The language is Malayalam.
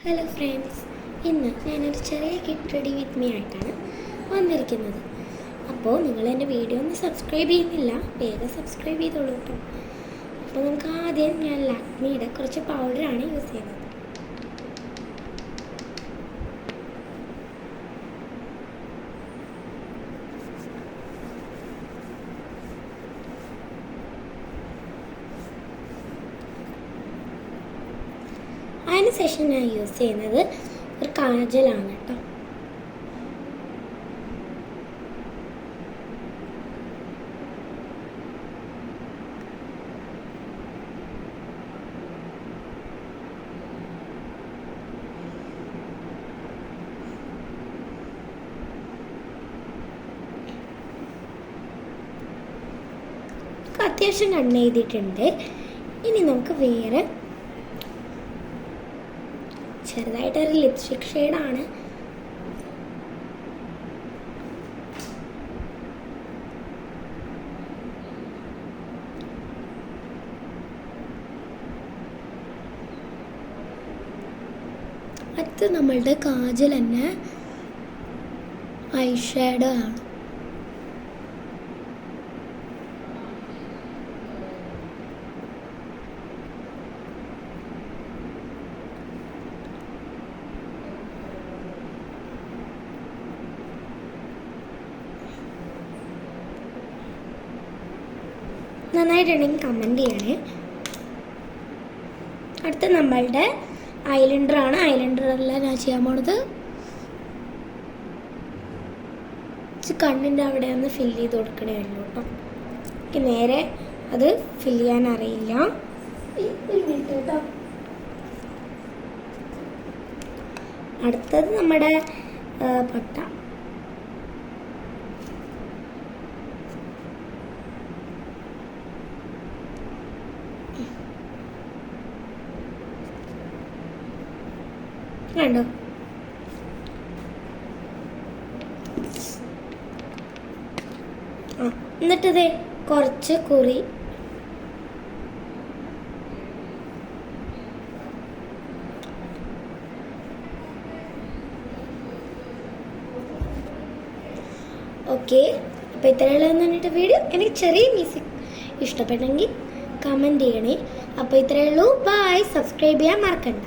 ഹലോ ഫ്രണ്ട്സ്, ഇന്ന് ഞാനൊരു ചെറിയ കിറ്റ് റെഡി വിത്ത് മീ ആയിട്ടാണ് വന്നിരിക്കുന്നത്. അപ്പോൾ നിങ്ങൾ എൻ്റെ വീഡിയോ ഒന്ന് സബ്സ്ക്രൈബ് ചെയ്യുന്നില്ല, വേഗം സബ്സ്ക്രൈബ് ചെയ്തോളൂ കേട്ടോ. അപ്പോൾ നമുക്ക് ആദ്യം ഞാൻ ലാക്മിയുടെ കുറച്ച് പൗഡറാണ് യൂസ് ചെയ്യുന്നത്. അതിന് ശേഷം ഞാൻ യൂസ് ചെയ്യുന്നത് ഒരു കാജലാണ് കേട്ടോ. അത്യാവശ്യം കണ്ണ് എഴുതിയിട്ടുണ്ട്. ഇനി നമുക്ക് വേറെ ചെറുതായിട്ടൊരു ലിപ്സ്റ്റിക് ഷെയ്ഡാണ്. അടുത്ത് നമ്മളുടെ കാജൽ തന്നെ ഐ ഷാഡോ ആണ്. നന്നായിട്ടുണ്ടെങ്കിൽ കമൻറ്റ് ചെയ്യണേ. അടുത്ത നമ്മളുടെ ഐലൻഡറാണ്. ഐലൻഡറല്ല ഞാൻ ചെയ്യാൻ പോണത്, കണ്ണിൻ്റെ അവിടെ ഒന്ന് ഫില്ല് ചെയ്ത് കൊടുക്കണേ ഉള്ളൂ കേട്ടോ. എനിക്ക് നേരെ അത് ഫില്ല് ചെയ്യാൻ അറിയില്ല. ഒരു മിനിറ്റ് കേട്ടോ. അടുത്തത് നമ്മുടെ പട്ട. കണ്ടോ? എന്നിട്ടത് കുറച്ച് കുറി ഓക്കെ. അപ്പോൾ ഇത്രയുള്ള എന്നിട്ട് വീഡിയോ. എനിക്ക് ചെറിയ മ്യൂസിക് ഇഷ്ടപ്പെട്ടെങ്കിൽ കമൻറ്റ് ചെയ്യണേ. അപ്പോൾ ഇത്രയേ ഉള്ളൂ. ബൈ. സബ്സ്ക്രൈബ് ചെയ്യാൻ മറക്കണ്ട.